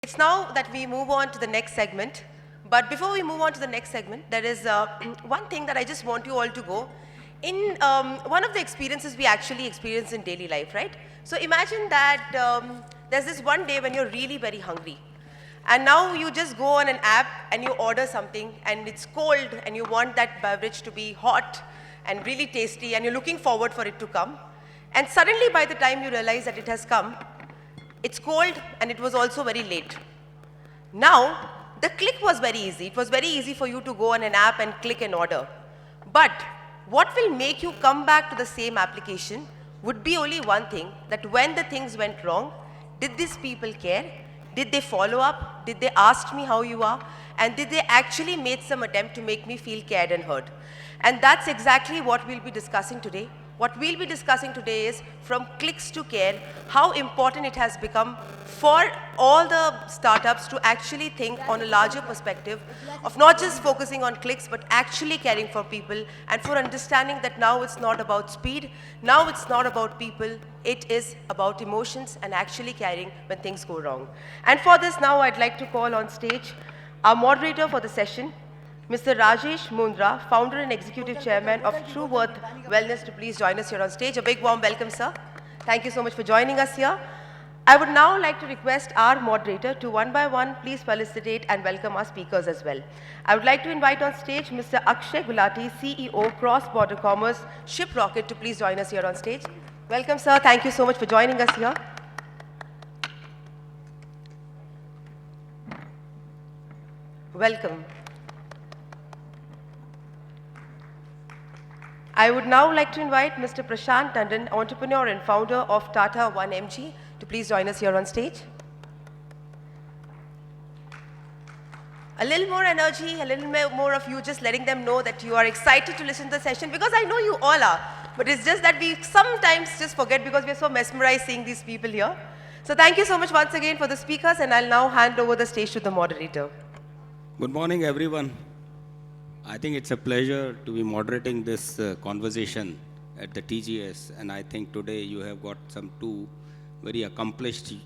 It's now that we move on to the next segment. But before we move on to the next segment, there is one thing that I just want you all to go. In one of the experiences we actually experience in daily life, right? So imagine that there's this one day when you're really very hungry. And now you just go on an app and you order something and it's cold and you want that beverage to be hot and really tasty and you're looking forward for it to come. And suddenly by the time you realize that it has come, it's cold and it was also very late. Now, the click was very easy. It was very easy for you to go on an app and click an order. But what will make you come back to the same application would be only one thing, that when the things went wrong, did these people care? Did they follow up? Did they ask me how you are? And did they actually make some attempt to make me feel cared and heard? And that's exactly what we'll be discussing today. What we'll be discussing today is from clicks to care, how important it has become for all the startups to actually think on a larger perspective of not just focusing on clicks, but actually caring for people and for understanding that now it's not about speed, now it's not about people, it is about emotions and actually caring when things go wrong. And for this now, I'd like to call on stage our moderator for the session, Mr. Rajesh Mundra, founder and executive chairman of True Worth Wellness, to please join us here on stage. A big warm welcome, sir. Thank you so much for joining us here. I would now like to request our moderator to one by one please felicitate and welcome our speakers as well. I would like to invite on stage Mr. Akshay Ghulati, CEO, Cross Border Commerce, Shiprocket, to please join us here on stage. Welcome, sir. Thank you so much for joining us here. Welcome. I would now like to invite Mr. Prashant Tandon, entrepreneur and founder of Tata 1MG, to please join us here on stage. A little more energy, a little more of you just letting them know that you are excited to listen to the session, because I know you all are, but it's just that we sometimes just forget because we're so mesmerized seeing these people here. So thank you so much once again for the speakers, and I'll now hand over the stage to the moderator. Good morning, everyone. I think it's a pleasure to be moderating this conversation at the TGS, and I think today you have got some two very accomplished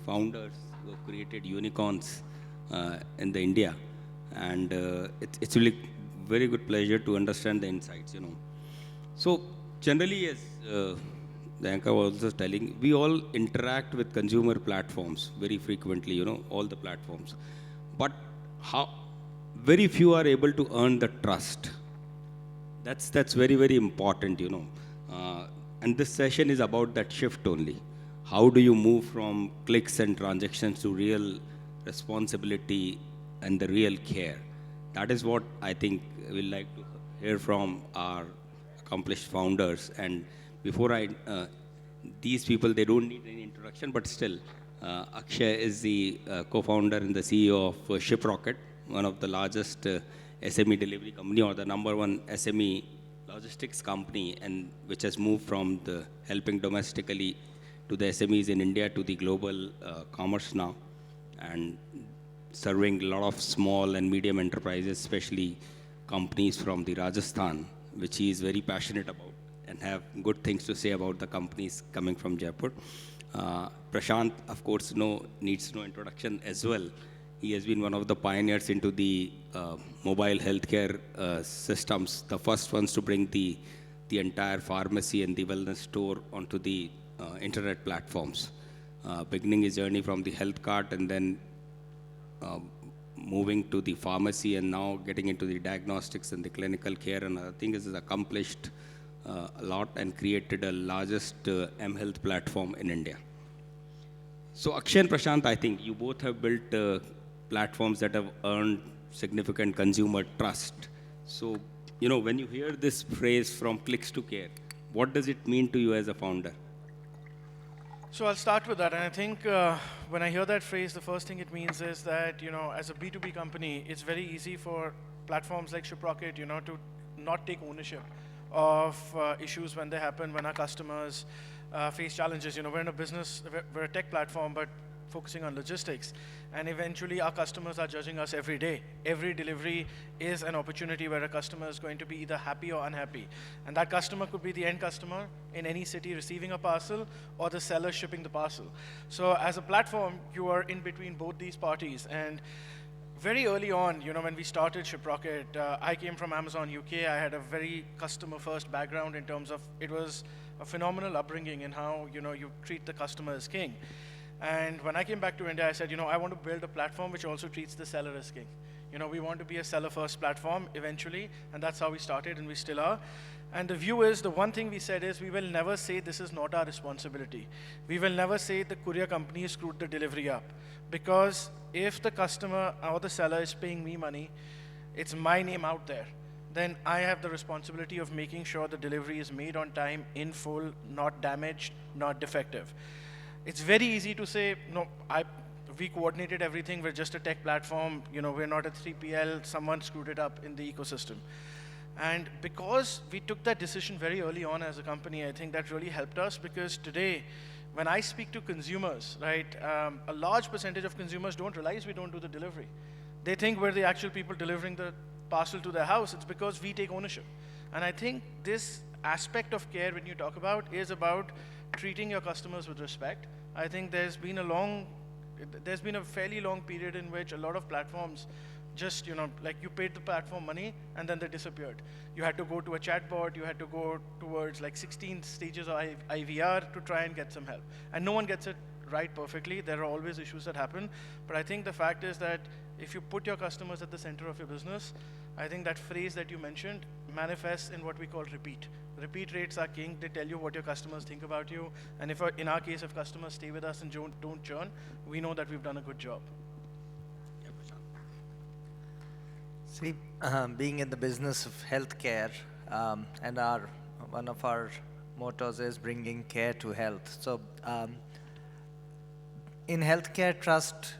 founders who have created unicorns in the India, and it's really very good pleasure to understand the insights, So generally, as the anchor was also telling, we all interact with consumer platforms very frequently, all the platforms, but very few are able to earn the trust. That's very, very important, and this session is about that shift only. How do you move from clicks and transactions to real responsibility and the real care? That is what I think we'd like to hear from our accomplished founders. And before these people, they don't need any introduction, but still, Akshay is the co-founder and the CEO of Shiprocket, one of the largest SME delivery company, or the #1 SME logistics company, and which has moved from the helping domestically to the SMEs in India to the global commerce now, and serving a lot of small and medium enterprises, especially companies from the Rajasthan, which he is very passionate about and have good things to say about the companies coming from Jaipur. Prashant, of course, needs no introduction as well. He has been one of the pioneers into the mobile healthcare systems, the first ones to bring the entire pharmacy and the wellness store onto the internet platforms. Beginning his journey from the health cart and then moving to the pharmacy and now getting into the diagnostics and the clinical care, and I think this has accomplished a lot and created the largest mHealth platform in India. So Akshay and Prashant, I think you both have built platforms that have earned significant consumer trust. So, when you hear this phrase from clicks to care, what does it mean to you as a founder? So I'll start with that, and I think when I hear that phrase, the first thing it means is that, as a B2B company, it's very easy for platforms like Shiprocket, to not take ownership of issues when they happen, when our customers face challenges. We're in a business, we're a tech platform, but focusing on logistics. And eventually our customers are judging us every day. Every delivery is an opportunity where a customer is going to be either happy or unhappy. And that customer could be the end customer in any city receiving a parcel or the seller shipping the parcel. So as a platform, you are in between both these parties. And very early on, when we started Shiprocket, I came from Amazon UK. I had a very customer-first background in terms of it was a phenomenal upbringing in how you treat the customer as king. And when I came back to India, I said, I want to build a platform which also treats the seller as king. We want to be a seller-first platform eventually, and that's how we started, and we still are. And the view is, the one thing we said is, we will never say this is not our responsibility. We will never say the courier company screwed the delivery up. Because if the customer or the seller is paying me money, it's my name out there. Then I have the responsibility of making sure the delivery is made on time, in full, not damaged, not defective. It's very easy to say, no, we coordinated everything, we're just a tech platform, we're not a 3PL, someone screwed it up in the ecosystem. And because we took that decision very early on as a company, I think that really helped us, because today, when I speak to consumers, right, a large percentage of consumers don't realize we don't do the delivery. They think we're the actual people delivering the parcel to their house. It's because we take ownership. And I think this aspect of care, when you talk about, is about treating your customers with respect. I think there's been a fairly long period in which a lot of platforms just, like you paid the platform money and then they disappeared. You had to go to a chatbot, you had to go towards like 16 stages of IVR to try and get some help. And no one gets it right perfectly. There are always issues that happen. But I think the fact is that if you put your customers at the center of your business, I think that phrase that you mentioned manifests in what we call repeat. Repeat rates are king. They tell you what your customers think about you. And if, in our case, if customers stay with us and don't churn, we know that we've done a good job. See, being in the business of healthcare, and one of our mottos is bringing care to health. So in healthcare, trust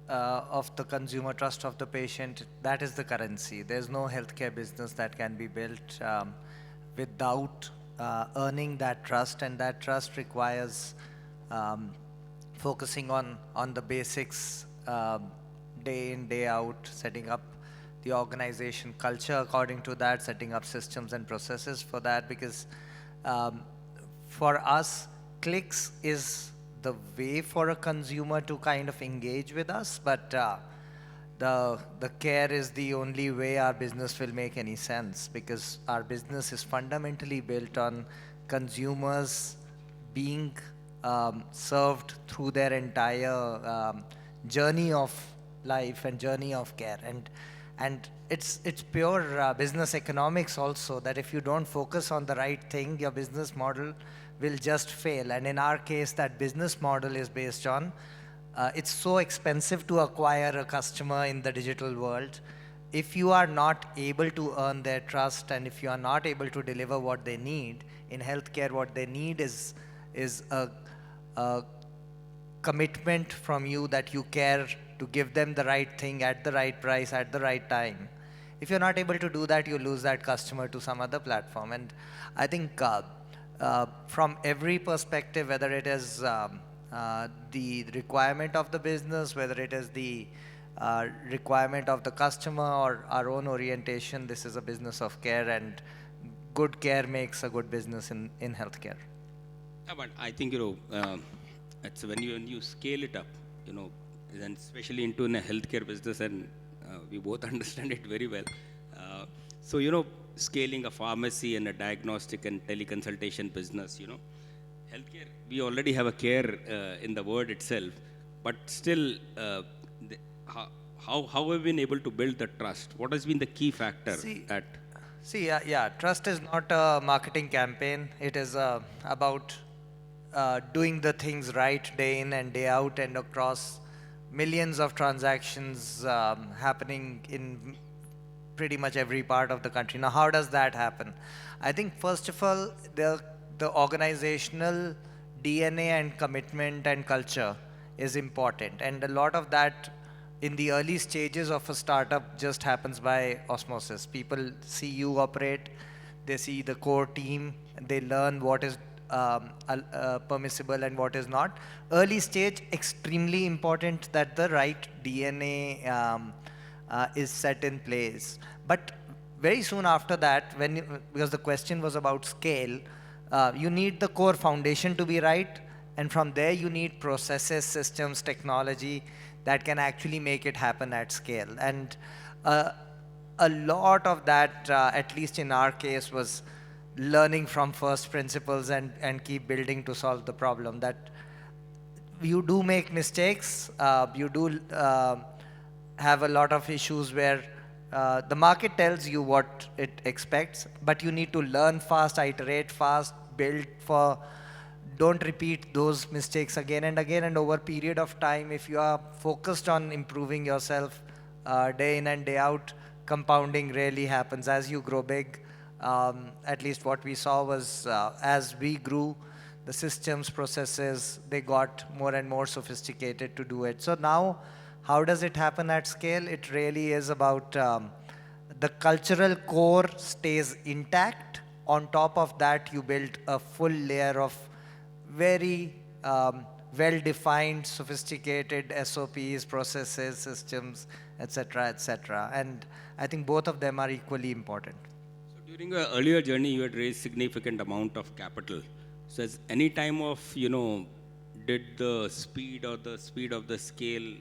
of the consumer, trust of the patient, that is the currency. There's no healthcare business that can be built without earning that trust, and that trust requires focusing on the basics day in, day out, setting up the organization culture according to that, setting up systems and processes for that, because for us, clicks is the way for a consumer to kind of engage with us, but the care is the only way our business will make any sense, because our business is fundamentally built on consumers being served through their entire journey of life and journey of care. And it's pure business economics also, that if you don't focus on the right thing, your business model will just fail. And in our case, that business model is based on, it's so expensive to acquire a customer in the digital world. If you are not able to earn their trust, and if you are not able to deliver what they need, in healthcare what they need is a commitment from you that you care to give them the right thing at the right price at the right time. If you're not able to do that, you lose that customer to some other platform. And I think from every perspective, whether it is the requirement of the business, whether it is the requirement of the customer or our own orientation, this is a business of care, and good care makes a good business in healthcare. Yeah, but I think, it's when you scale it up, and especially into a healthcare business, and we both understand it very well. So, scaling a pharmacy and a diagnostic and teleconsultation business, healthcare, we already have a care in the word itself, but still, how have we been able to build the trust? What has been the key factor? Trust is not a marketing campaign. It is about doing the things right day in and day out, and across millions of transactions happening in pretty much every part of the country. Now, how does that happen? I think, first of all, the organizational DNA and commitment and culture is important. And a lot of that in the early stages of a startup just happens by osmosis. People see you operate, they see the core team, and they learn what is permissible and what is not. Early stage, extremely important that the right DNA is set in place. But very soon after that, because the question was about scale, you need the core foundation to be right, and from there you need processes, systems, technology that can actually make it happen at scale. And a lot of that, at least in our case, was learning from first principles and keep building to solve the problem. That you do make mistakes, you do have a lot of issues where the market tells you what it expects, but you need to learn fast, iterate fast, build for, don't repeat those mistakes again and again. And over a period of time, if you are focused on improving yourself day in and day out, compounding really happens as you grow big. At least what we saw was as we grew, the systems, processes, they got more and more sophisticated to do it. So now, how does it happen at scale? It really is about the cultural core stays intact. On top of that, you build a full layer of very well-defined, sophisticated SOPs, processes, systems, etc., etc. And I think both of them are equally important. So during your earlier journey, you had raised significant amount of capital. So as any time of, did the speed of the scale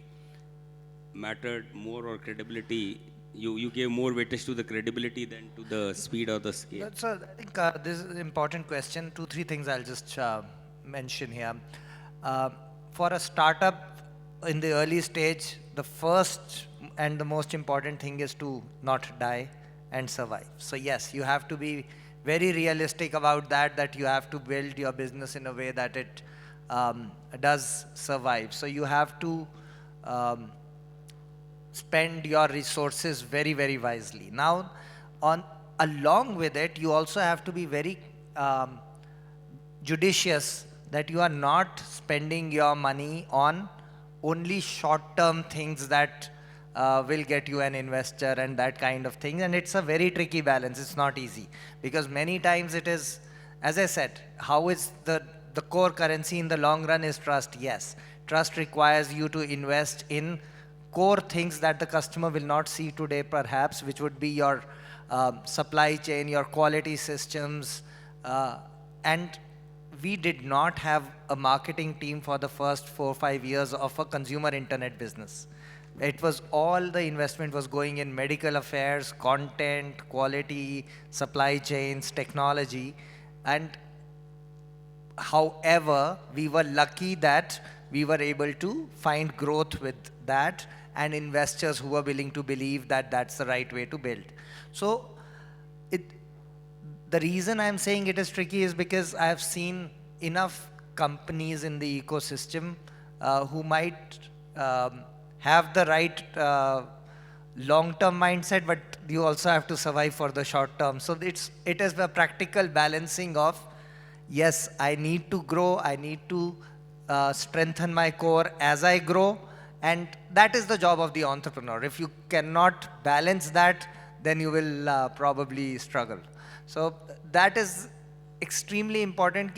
mattered more, or credibility? You gave more weightage to the credibility than to the speed of the scale. So I think this is an important question. 2-3 things I'll just mention here. For a startup in the early stage, the first and the most important thing is to not die and survive. So yes, you have to be very realistic about that you have to build your business in a way that it does survive. So you have to spend your resources very, very wisely. Now, along with it, you also have to be very judicious that you are not spending your money on only short-term things that will get you an investor and that kind of thing. And it's a very tricky balance. It's not easy because many times it is, as I said, how is the core currency in the long run is trust. Yes, trust requires you to invest in core things that the customer will not see today perhaps, which would be your supply chain, your quality systems. And we did not have a marketing team for the first 4 or 5 years of a consumer internet business. It was all the investment was going in medical affairs, content, quality, supply chains, technology. And however, we were lucky that we were able to find growth with that and investors who were willing to believe that that's the right way to build. So the reason I'm saying it is tricky is because I have seen enough companies in the ecosystem who might have the right long-term mindset, but you also have to survive for the short term. So it is a practical balancing of, yes, I need to grow, I need to strengthen my core as I grow, and that is the job of the entrepreneur. If you cannot balance that, then you will probably struggle. So that is extremely important.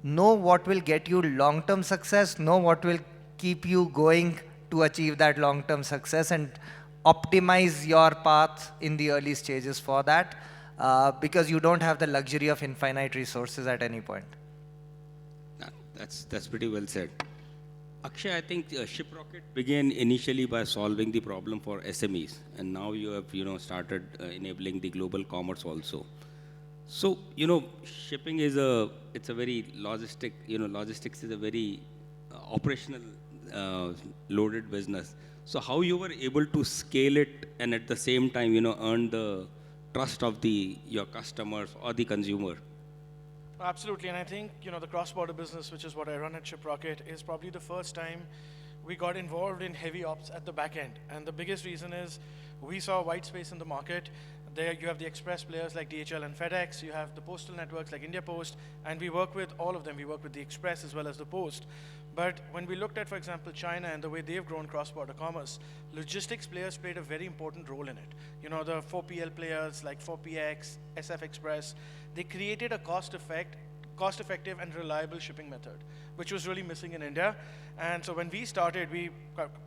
Know what will get you long-term success, know what will keep you going to achieve that long-term success, and optimize your path in the early stages for that, because you don't have the luxury of infinite resources at any point. That's pretty well said. Akshay, I think Shiprocket began initially by solving the problem for SMEs, and now you have started enabling the global commerce also. So shipping is it's a very logistics is a very operational loaded business. So how you were able to scale it and at the same time earn the trust of your customers or the consumer? Absolutely, and I think the cross-border business, which is what I run at Shiprocket, is probably the first time we got involved in heavy ops at the back end. And the biggest reason is we saw white space in the market. There you have the express players like DHL and FedEx, you have the postal networks like India Post, and we work with all of them. We work with the express as well as the post. But when we looked at, for example, China and the way they've grown cross-border commerce, logistics players played a very important role in it. The 4PL players like 4PX, SF Express, they created a cost-effective and reliable shipping method, which was really missing in India. And so when we started, we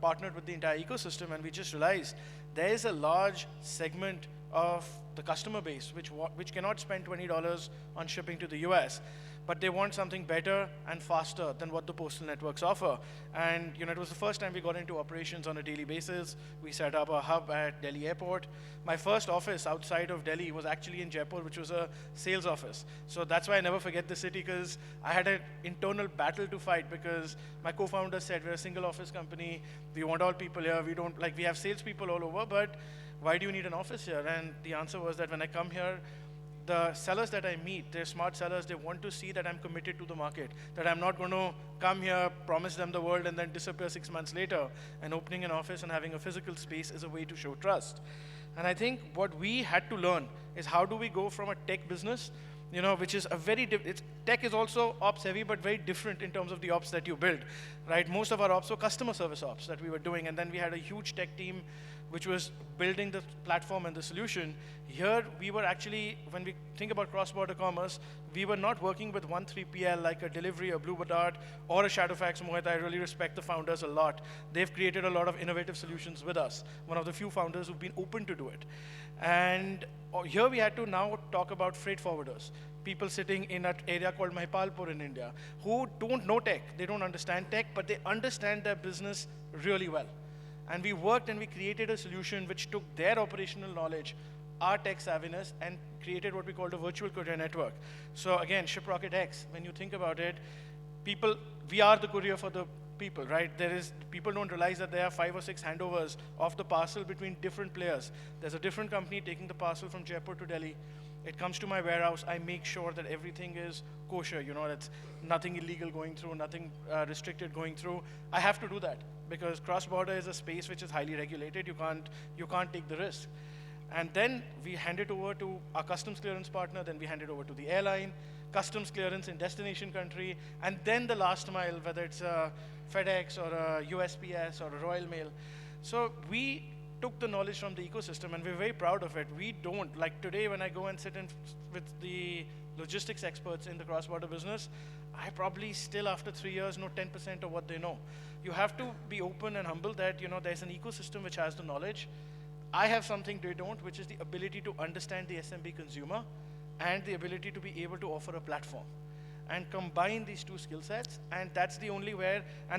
partnered with the entire ecosystem, and we just realized there is a large segment of the customer base which cannot spend $20 on shipping to the US, but they want something better and faster than what the postal networks offer. And it was the first time we got into operations on a daily basis. We set up a hub at Delhi airport. My first office outside of Delhi was actually in Jaipur, which was a sales office. So that's why I never forget the city, because I had an internal battle to fight, because my co-founder said, we're a single office company, we want all people here, we have salespeople all over, but why do you need an office here? And the answer was that when I come here, the sellers that I meet, they're smart sellers, they want to see that I'm committed to the market, that I'm not going to come here, promise them the world, and then disappear 6 months later. And opening an office and having a physical space is a way to show trust. And I think what we had to learn is how do we go from a tech business, which is a very, tech is also ops heavy, but very different in terms of the ops that you build, right? Most of our ops were customer service ops that we were doing, and then we had a huge tech team which was building the platform and the solution. Here, we were actually, when we think about cross-border commerce, we were not working with one 3PL like a Delivery, a Blue Dart, or a Shadowfax. Mohit, I really respect the founders a lot. They've created a lot of innovative solutions with us, one of the few founders who've been open to do it. And here we had to now talk about freight forwarders, people sitting in an area called Mahipalpur in India, who don't know tech, they don't understand tech, but they understand their business really well. And we worked and we created a solution which took their operational knowledge, our tech savviness, and created what we called a virtual courier network. So again, Shiprocket X, when you think about it, we are the courier for the people, right? People don't realize that there are 5 or 6 handovers of the parcel between different players. There's a different company taking the parcel from Jaipur to Delhi. It comes to my warehouse. I make sure that everything is kosher, that's nothing illegal going through, nothing restricted going through. I have to do that because cross-border is a space which is highly regulated. You can't take the risk. And then we hand it over to our customs clearance partner, then we hand it over to the airline, customs clearance in destination country, and then the last mile, whether it's a FedEx or a USPS or a Royal Mail. So we took the knowledge from the ecosystem, and we're very proud of it. We don't, like today when I go and sit with the logistics experts in the cross-border business, I probably still after 3 years know 10% of what they know. You have to be open and humble that there's an ecosystem which has the knowledge. I have something they don't, which is the ability to understand the SMB consumer and the ability to be able to offer a platform and combine these two skill sets. And that's the only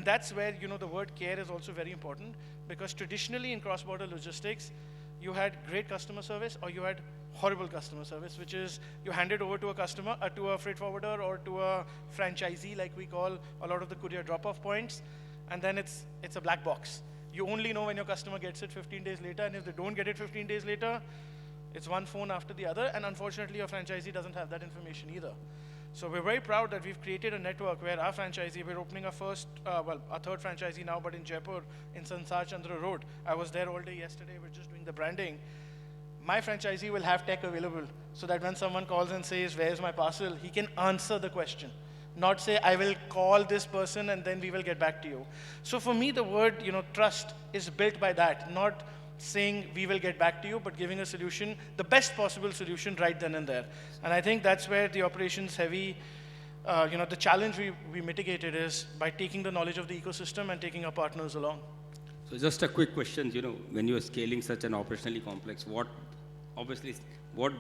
that's where the word care is also very important, because traditionally in cross-border logistics, you had great customer service or you had horrible customer service, which is you hand it over to a customer, to a freight forwarder or to a franchisee, like we call a lot of the courier drop-off points, and then it's a black box. You only know when your customer gets it 15 days later, and if they don't get it 15 days later, it's one phone after the other, and unfortunately your franchisee doesn't have that information either. So we're very proud that we've created a network where our franchisee, we're opening our our third franchisee now, but in Jaipur, in Sansar Chandra Road. I was there all day yesterday, we're just doing the branding. My franchisee will have tech available so that when someone calls and says, where's my parcel, he can answer the question. Not say, I will call this person and then we will get back to you. So for me, the word, trust is built by that, not saying we will get back to you, but giving a solution, the best possible solution right then and there. And I think that's where the operations heavy, the challenge we mitigated is by taking the knowledge of the ecosystem and taking our partners along. So just a quick question, when you are scaling such an operationally complex, what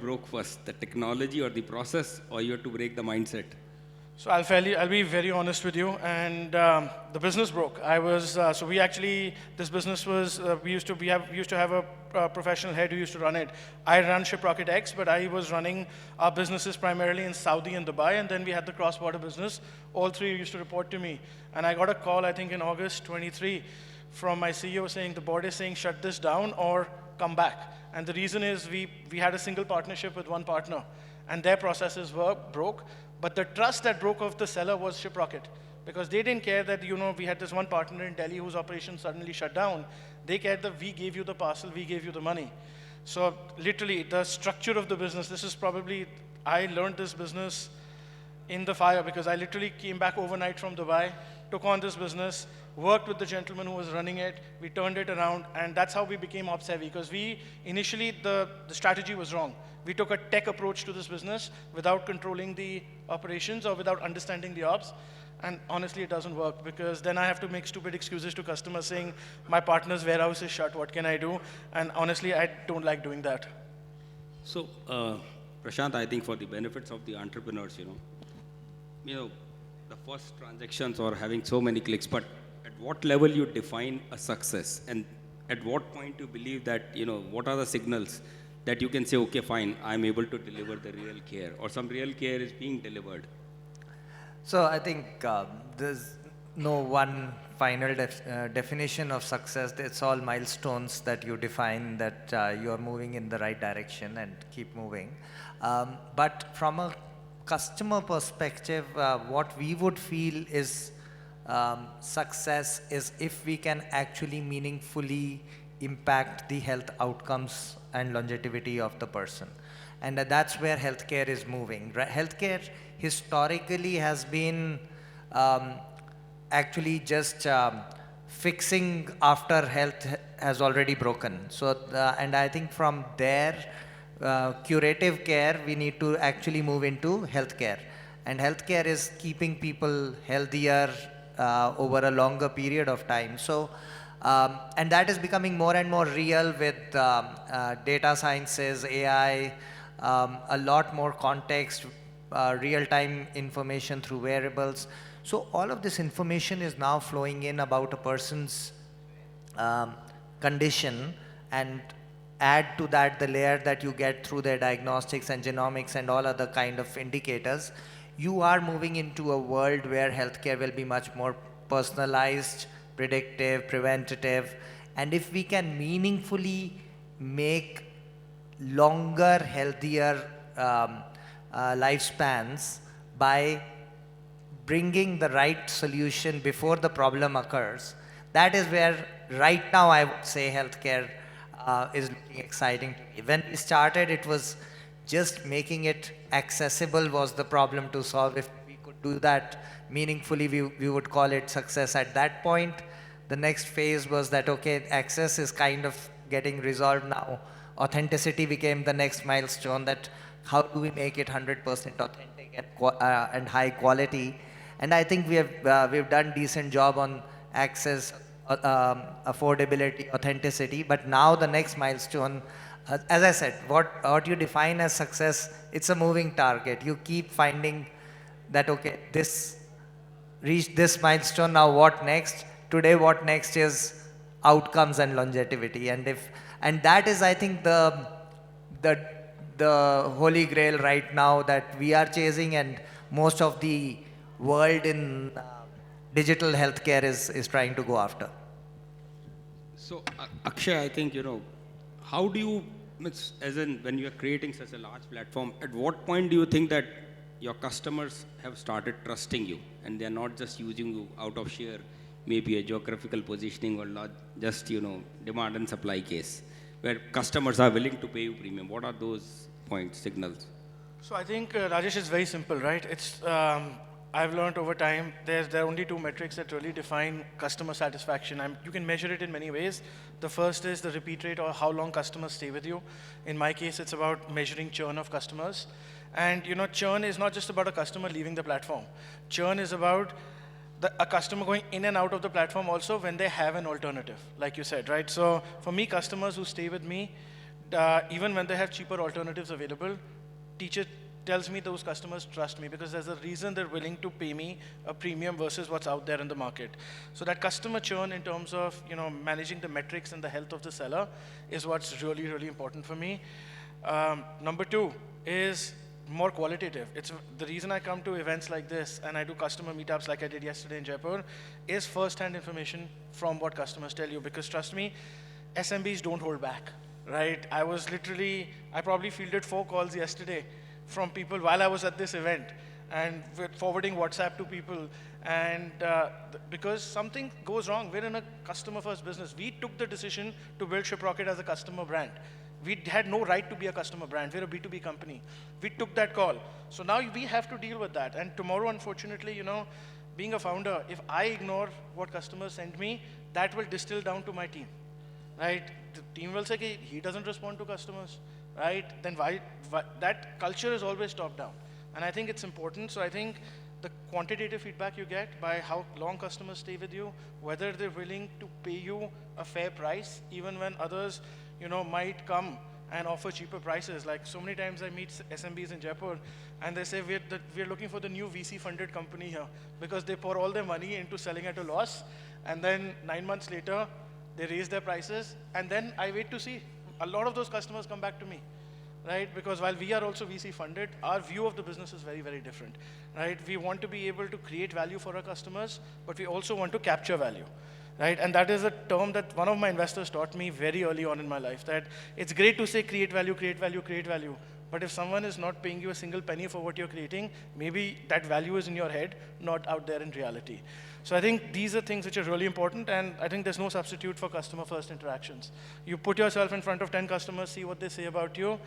broke first, the technology or the process, or you had to break the mindset? So I'll be very honest with you, and the business broke. This business was, we used to have a professional head who used to run it. I run Shiprocket X, but I was running our businesses primarily in Saudi and Dubai, and then we had the cross-border business. All three used to report to me. And I got a call, I think in August 23, from my CEO saying, the board is saying, shut this down or come back. And the reason is we had a single partnership with one partner, and their processes were broke. But the trust that broke off the seller was Shiprocket, because they didn't care that, we had this one partner in Delhi whose operation suddenly shut down. They cared that we gave you the parcel, we gave you the money. So literally, the structure of the business, I learned this business in the fire, because I literally came back overnight from Dubai, took on this business, worked with the gentleman who was running it, we turned it around, and that's how we became ops heavy, because initially the strategy was wrong. We took a tech approach to this business without controlling the operations or without understanding the ops. And honestly, it doesn't work, because then I have to make stupid excuses to customers saying, my partner's warehouse is shut, what can I do? And honestly, I don't like doing that. So, Prashant, I think for the benefits of the entrepreneurs, the first transactions or having so many clicks, but at what level you define a success, and at what point you believe that, what are the signals that you can say, okay, fine, I'm able to deliver the real care, or some real care is being delivered? So I think there's no one final definition of success. It's all milestones that you define that you are moving in the right direction and keep moving. But from a customer perspective, what we would feel is success is if we can actually meaningfully impact the health outcomes and longevity of the person. And that's where healthcare is moving. Healthcare historically has been actually just fixing after health has already broken. So, and I think from there, curative care, we need to actually move into healthcare. And healthcare is keeping people healthier over a longer period of time. So, and that is becoming more and more real with data sciences, AI, a lot more context, real-time information through wearables. So all of this information is now flowing in about a person's condition, and add to that the layer that you get through their diagnostics and genomics and all other kind of indicators. You are moving into a world where healthcare will be much more personalized, predictive, preventative, and if we can meaningfully make longer, healthier lifespans by bringing the right solution before the problem occurs, that is where right now I would say healthcare is looking exciting to me. When we started, it was just making it accessible was the problem to solve. If we could do that meaningfully, we would call it success. At that point, the next phase was that, okay, access is kind of getting resolved now. Authenticity became the next milestone, that how do we make it 100% authentic and high quality. And I think we've done decent job on access, affordability, authenticity. But now the next milestone, as I said, what you define as success, it's a moving target. You keep finding that, okay, this reached this milestone, now what next? Today, what next is outcomes and longevity. And that is, I think, the holy grail right now that we are chasing, and most of the world in digital healthcare is trying to go after. So, Akshay, I think, how do you, as in when you are creating such a large platform, at what point do you think that your customers have started trusting you and they are not just using you out of sheer maybe a geographical positioning or not just, demand and supply case, where customers are willing to pay you premium? What are those points, signals? So I think, Rajesh, is very simple, right? It's, I've learned over time, there are only two metrics that really define customer satisfaction. You can measure it in many ways. The first is the repeat rate, or how long customers stay with you. In my case, it's about measuring churn of customers. And churn is not just about a customer leaving the platform. Churn is about a customer going in and out of the platform also when they have an alternative, like you said, right? So for me, customers who stay with me, even when they have cheaper alternatives available, teacher tells me those customers trust me, because there's a reason they're willing to pay me a premium versus what's out there in the market. So that customer churn, in terms of managing the metrics and the health of the seller, is what's really, really important for me. Number two is more qualitative. It's the reason I come to events like this and I do customer meetups like I did yesterday in Jaipur, is first-hand information from what customers tell you, because trust me, SMBs don't hold back, right? I probably fielded 4 calls yesterday from people while I was at this event, and forwarding WhatsApp to people, and because something goes wrong, we're in a customer-first business. We took the decision to build Shiprocket as a customer brand. We had no right to be a customer brand. We're a B2B company. We took that call. So now we have to deal with that. And tomorrow, unfortunately, you know, being a founder, if I ignore what customers send me, that will distill down to my team, right? The team will say, "Hey, he doesn't respond to customers," right? Then why that culture is always top down. And I think it's important. So I think the quantitative feedback you get by how long customers stay with you, whether they're willing to pay you a fair price, even when others, you know, might come and offer cheaper prices. Like so many times I meet SMBs in Jaipur and they say, we're looking for the new VC funded company here because they pour all their money into selling at a loss. And then 9 months later, they raise their prices. And then I wait to see. A lot of those customers come back to me, right? Because while we are also VC funded, our view of the business is very, very different, right? We want to be able to create value for our customers, but we also want to capture value, right? And that is a term that one of my investors taught me very early on in my life, that it's great to say create value, create value, create value. But if someone is not paying you a single penny for what you're creating, maybe that value is in your head, not out there in reality. So I think these are things which are really important, and I think there's no substitute for customer-first interactions. You put yourself in front of 10 customers, see what they say about you.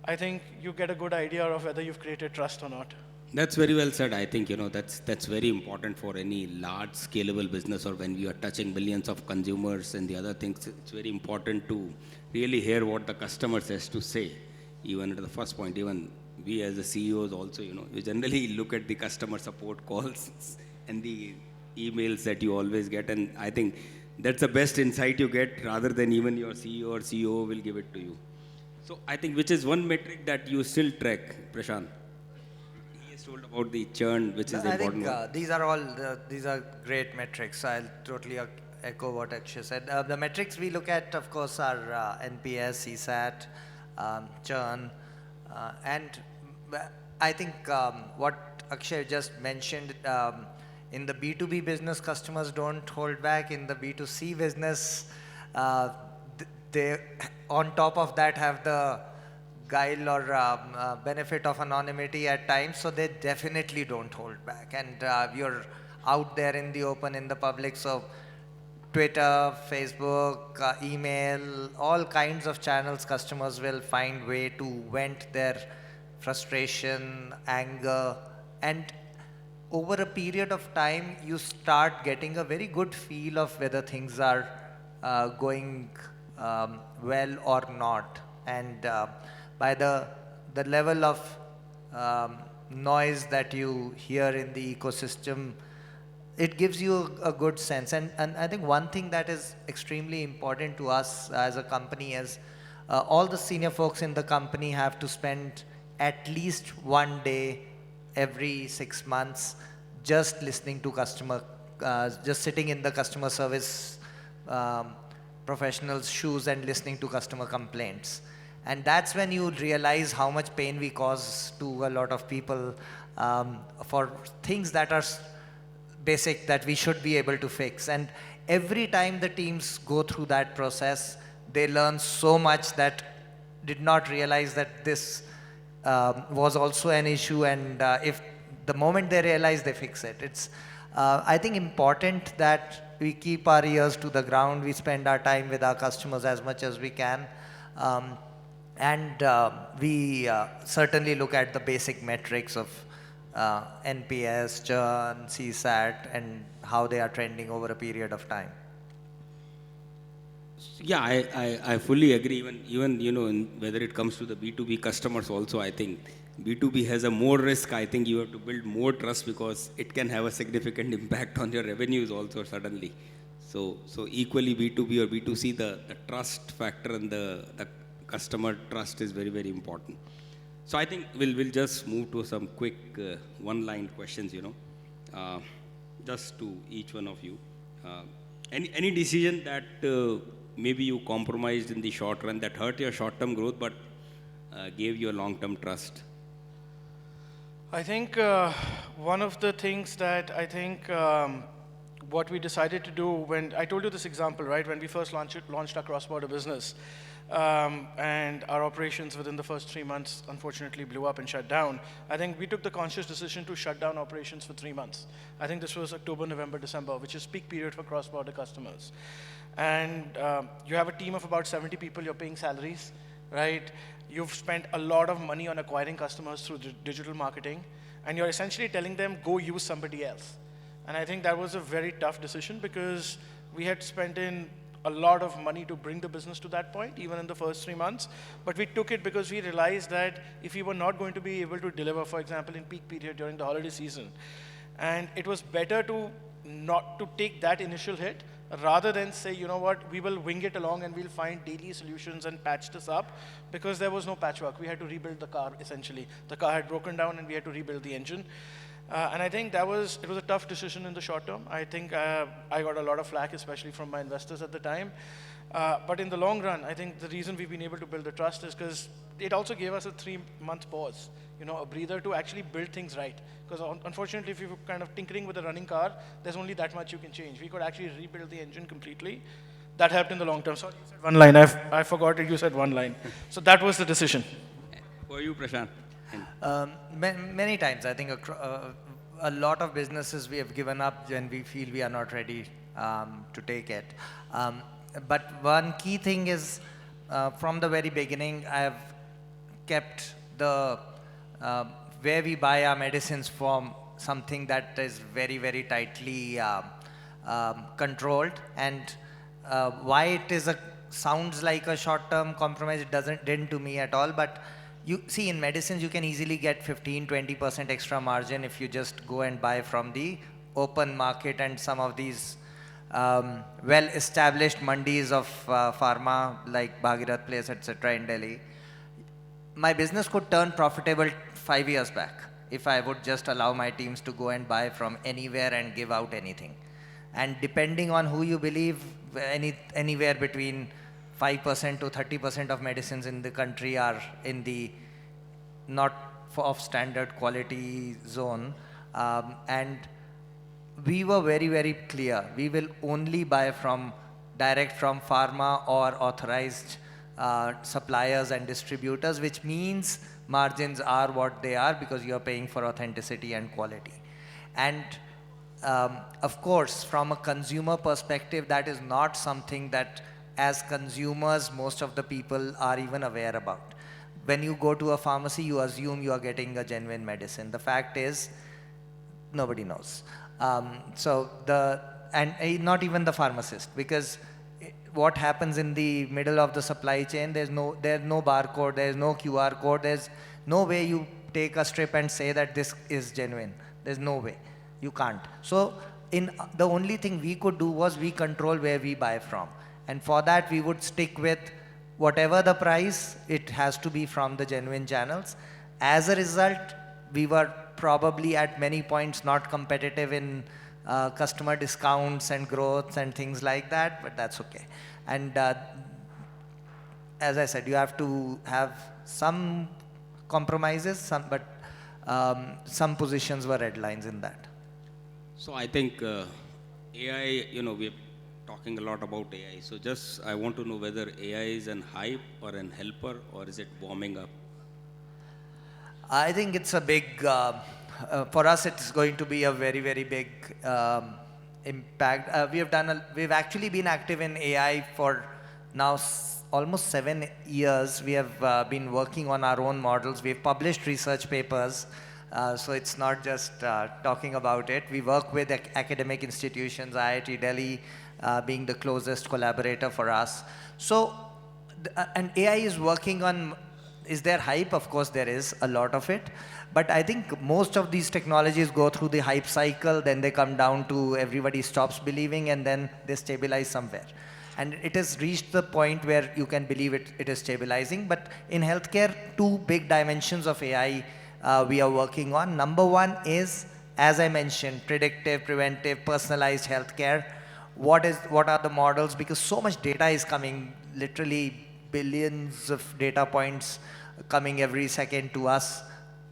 I think you get a good idea of whether you've created trust or not. That's very well said. I think, you know, that's very important for any large scalable business, or when we are touching millions of consumers and the other things. It's very important to really hear what the customer has to say. Even at the first point, even we as the CEOs also, you know, we generally look at the customer support calls and the emails that you always get. And I think that's the best insight you get, rather than even your CEO or COO will give it to you. So I think, which is one metric that you still track, Prashant? He has told about the churn, which is the important one. I think these are great metrics. I'll totally echo what Akshay said. The metrics we look at, of course, are NPS, CSAT, churn, and I think what Akshay just mentioned, in the B2B business, customers don't hold back. In the B2C business, they, on top of that, have the guile or benefit of anonymity at times, so they definitely don't hold back. And you're out there in the open, in the public, so Twitter, Facebook, email, all kinds of channels, customers will find way to vent their frustration, anger, and over a period of time, you start getting a very good feel of whether things are going well or not. And by the level of noise that you hear in the ecosystem, it gives you a good sense. And I think one thing that is extremely important to us as a company is all the senior folks in the company have to spend at least one day every 6 months just listening to customer, just sitting in the customer service professionals' shoes and listening to customer complaints. And that's when you realize how much pain we cause to a lot of people for things that are basic, that we should be able to fix. And every time the teams go through that process, they learn so much that did not realize that this was also an issue, and if the moment they realize, they fix it. It's, I think, important that we keep our ears to the ground, we spend our time with our customers as much as we can, and we certainly look at the basic metrics of NPS, churn, CSAT, and how they are trending over a period of time. Yeah, I fully agree. Even you know, whether it comes to the B2B customers also, I think B2B has a more risk. I think you have to build more trust, because it can have a significant impact on your revenues also suddenly. So equally B2B or B2C, the trust factor and the customer trust is very, very important. So I think we'll just move to some quick one-line questions, you know, just to each one of you. Any decision that maybe you compromised in the short run that hurt your short-term growth but gave you a long-term trust? I think one of the things that I think what we decided to do, when I told you this example, right, when we first launched our cross-border business, and our operations within the first 3 months unfortunately blew up and shut down. I think we took the conscious decision to shut down operations for 3 months. I think this was October, November, December, which is peak period for cross-border customers. And you have a team of about 70 people, you're paying salaries, right? You've spent a lot of money on acquiring customers through digital marketing, and you're essentially telling them, go use somebody else. And I think that was a very tough decision because we had spent in a lot of money to bring the business to that point, even in the first 3 months. But we took it because we realized that if we were not going to be able to deliver, for example, in peak period during the holiday season, and it was better to not to take that initial hit rather than say, you know what, we will wing it along and we'll find daily solutions and patch this up, because there was no patchwork. We had to rebuild the car, essentially. The car had broken down and we had to rebuild the engine. And I think it was a tough decision in the short term. I think I got a lot of flack, especially from my investors at the time. But in the long run, I think the reason we've been able to build the trust is because it also gave us a 3-month pause, a breather to actually build things right. Because unfortunately, if you're kind of tinkering with a running car, there's only that much you can change. We could actually rebuild the engine completely. That helped in the long term. Sorry, you said one line. I forgot it. You said one line. So that was the decision. For you, Prashant. Many times, I think a lot of businesses we have given up when we feel we are not ready to take it. But one key thing is, from the very beginning, I have kept the where we buy our medicines from something that is very, very tightly controlled. And why it is sounds like a short-term compromise, it didn't to me at all. But you see, in medicines, you can easily get 15-20% extra margin if you just go and buy from the open market and some of these well-established mandis of pharma like Bhagirath Place, etc. in Delhi. My business could turn profitable 5 years back if I would just allow my teams to go and buy from anywhere and give out anything. And depending on who you believe, anywhere between 5% to 30% of medicines in the country are in the not of standard quality zone. And we were very, very clear. We will only buy direct from pharma or authorized suppliers and distributors, which means margins are what they are because you're paying for authenticity and quality. And of course, from a consumer perspective, that is not something that as consumers, most of the people are even aware about. When you go to a pharmacy, you assume you are getting a genuine medicine. The fact is, nobody knows. And not even the pharmacist, because what happens in the middle of the supply chain, there's no barcode, there's no QR code, there's no way you take a strip and say that this is genuine. There's no way. You can't. So the only thing we could do was we control where we buy from. And for that, we would stick with whatever the price, it has to be from the genuine channels. As a result, we were probably at many points not competitive in customer discounts and growths and things like that, but that's okay. And as I said, you have to have some compromises, but some positions were red lines in that. So I think AI, we're talking a lot about AI. So just, I want to know whether AI is an hype or an helper, or is it warming up? I think it's a big, for us, it's going to be a very, very big impact. We've actually been active in AI for now almost 7 years. We have been working on our own models. We've published research papers. So it's not just talking about it. We work with academic institutions, IIT Delhi being the closest collaborator for us. So, and AI is working on, is there hype? Of course there is a lot of it. But I think most of these technologies go through the hype cycle, then they come down to everybody stops believing, and then they stabilize somewhere. And it has reached the point where you can believe it is stabilizing. But in healthcare, 2 big dimensions of AI we are working on. Number one is, as I mentioned, predictive, preventive, personalized healthcare. What are the models? Because so much data is coming, literally billions of data points coming every second to us.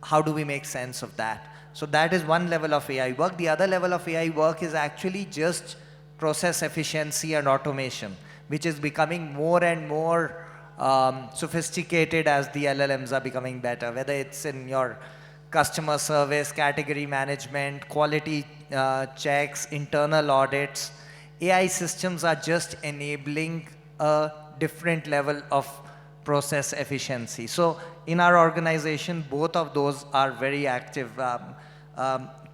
How do we make sense of that? So that is one level of AI work. The other level of AI work is actually just process efficiency and automation, which is becoming more and more sophisticated as the LLMs are becoming better, whether it's in your customer service, category management, quality checks, internal audits. AI systems are just enabling a different level of process efficiency. So in our organization, both of those are very active.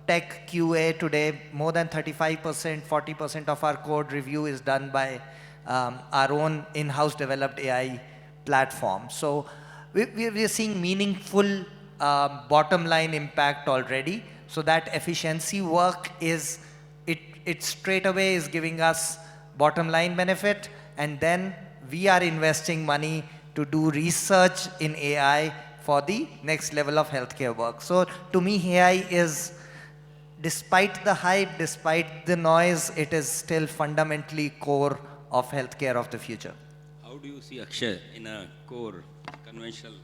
Tech QA today, more than 35%, 40% of our code review is done by our own in-house developed AI platform. So we are seeing meaningful bottom line impact already. So that efficiency work is, it straight away is giving us bottom line benefit, and then we are investing money to do research in AI for the next level of healthcare work. So to me, AI is, despite the hype, despite the noise, it is still fundamentally core of healthcare of the future. How do you see Akshay in a core conventional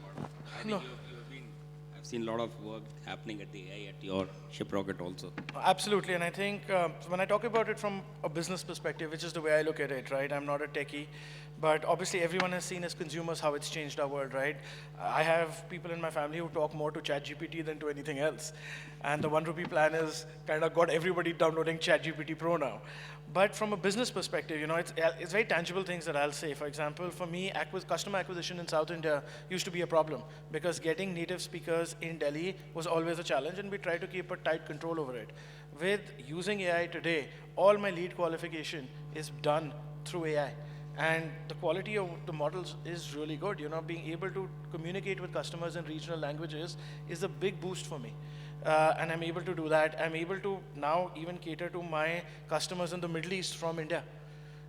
model? I think I've seen a lot of work happening at the AI at your Shiprocket also. Absolutely, and I think when I talk about it from a business perspective, which is the way I look at it, right? I'm not a techie, but obviously everyone has seen as consumers how it's changed our world, right? I have people in my family who talk more to ChatGPT than to anything else. And the 1 rupee plan is kind of got everybody downloading ChatGPT Pro now. But from a business perspective, it's very tangible things that I'll say. For example, for me, customer acquisition in South India used to be a problem because getting native speakers in Delhi was always a challenge, and we tried to keep a tight control over it. With using AI today, all my lead qualification is done through AI. And the quality of the models is really good. Being able to communicate with customers in regional languages is a big boost for me. And I'm able to do that. I'm able to now even cater to my customers in the Middle East from India.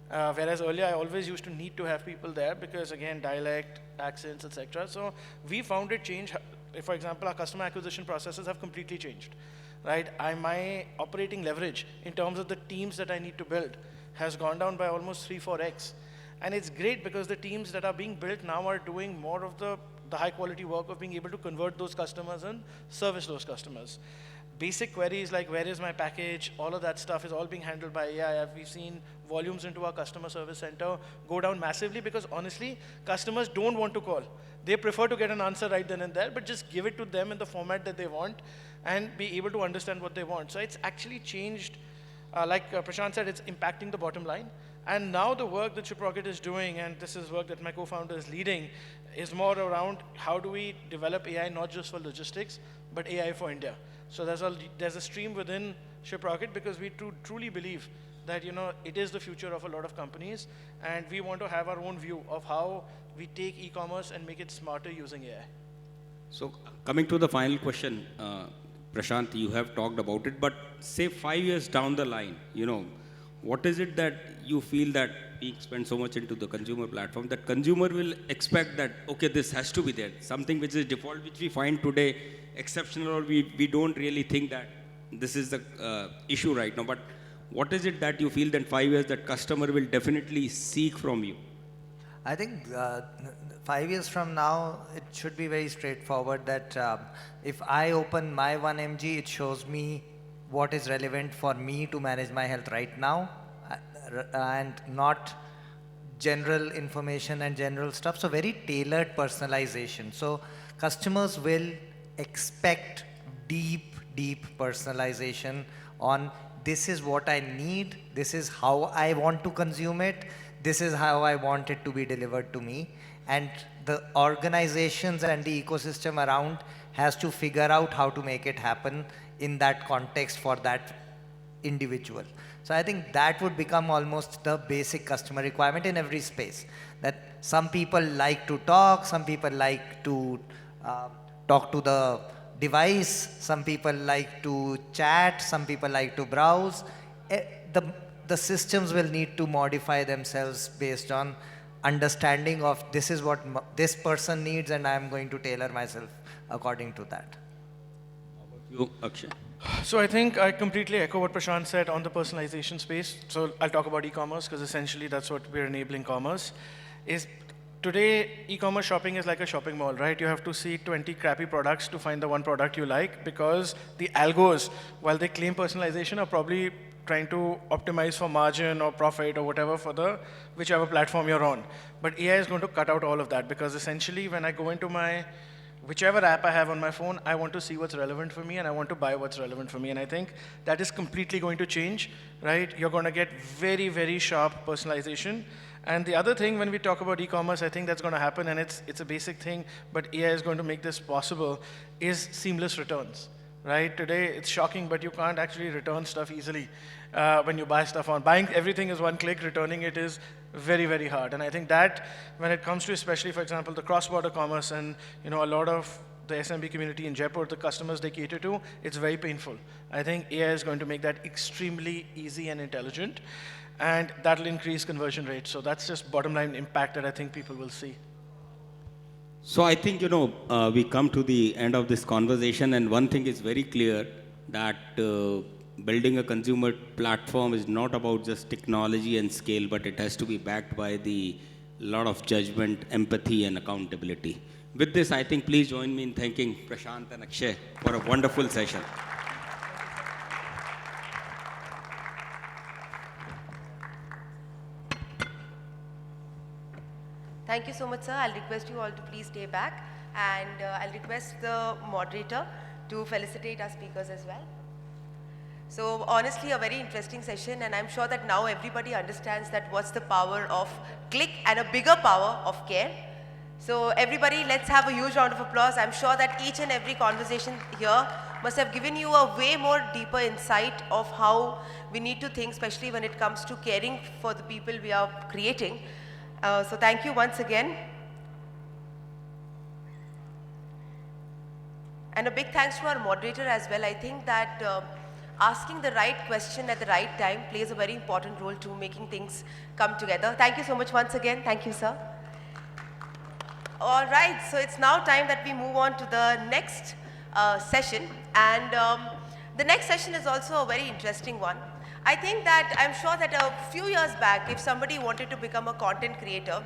Whereas earlier I always used to need to have people there because, again, dialect, accents, etc. So we found it change. For example, our customer acquisition processes have completely changed. Right? My operating leverage in terms of the teams that I need to build has gone down by almost 3-4x. And it's great because the teams that are being built now are doing more of the high quality work of being able to convert those customers and service those customers. Basic queries like where is my package, all of that stuff is all being handled by AI. We've seen volumes into our customer service center go down massively because honestly, customers don't want to call. They prefer to get an answer right then and there, but just give it to them in the format that they want and be able to understand what they want. So it's actually changed, like Prashant said, it's impacting the bottom line. And now the work that Shiprocket is doing, and this is work that my co-founder is leading, is more around how do we develop AI not just for logistics, but AI for India. So there's a stream within Shiprocket because we truly believe that it is the future of a lot of companies, and we want to have our own view of how we take e-commerce and make it smarter using AI. So coming to the final question, Prashant, you have talked about it, but say 5 years down the line, what is it that you feel that we spend so much into the consumer platform that consumer will expect that, okay, this has to be there, something which is default, which we find today exceptional, or we don't really think that this is the issue right now. But what is it that you feel that 5 years that customer will definitely seek from you? I think 5 years from now, it should be very straightforward that if I open my 1mg, it shows me what is relevant for me to manage my health right now, and not general information and general stuff. So very tailored personalization. So customers will expect deep personalization on this is what I need, this is how I want to consume it, this is how I want it to be delivered to me. And the organizations and the ecosystem around has to figure out how to make it happen in that context for that individual. So I think that would become almost the basic customer requirement in every space. That some people like to talk, some people like to talk to the device, some people like to chat, some people like to browse. The systems will need to modify themselves based on understanding of this is what this person needs, and I'm going to tailor myself according to that. How about you, Akshay? So I think I completely echo what Prashant said on the personalization space. So I'll talk about e-commerce because essentially that's what we're enabling commerce. Today, e-commerce shopping is like a shopping mall, right? You have to see 20 crappy products to find the one product you like because the algos, while they claim personalization, are probably trying to optimize for margin or profit or whatever for the whichever platform you're on. But AI is going to cut out all of that because essentially when I go into my whichever app I have on my phone, I want to see what's relevant for me and I want to buy what's relevant for me. And I think that is completely going to change, right? You're going to get very sharp personalization. And the other thing, when we talk about e-commerce, I think that's going to happen, and it's a basic thing, but AI is going to make this possible, is seamless returns, right? Today, it's shocking, but you can't actually return stuff easily when you buy stuff on. Buying everything is one click, returning it is very, very hard. And I think that, when it comes to especially, for example, the cross-border commerce and a lot of the SMB community in Jaipur, the customers they cater to, it's very painful. I think AI is going to make that extremely easy and intelligent, and that'll increase conversion rates. So that's just bottom line impact that I think people will see. So I think, we come to the end of this conversation, and one thing is very clear, that building a consumer platform is not about just technology and scale, but it has to be backed by the lot of judgment, empathy, and accountability. With this, I think please join me in thanking Prashant and Akshay for a wonderful session. Thank you so much, sir. I'll request you all to please stay back, and I'll request the moderator to felicitate our speakers as well. So honestly, a very interesting session, and I'm sure that now everybody understands that what's the power of click and a bigger power of care. So everybody, let's have a huge round of applause. I'm sure that each and every conversation here must have given you a way more deeper insight of how we need to think, especially when it comes to caring for the people we are creating. So thank you once again. And a big thanks to our moderator as well. I think that asking the right question at the right time plays a very important role to making things come together. Thank you so much once again. Thank you, sir. All right, so it's now time that we move on to the next session. And the next session is also a very interesting one. I think that I'm sure that a few years back, if somebody wanted to become a content creator,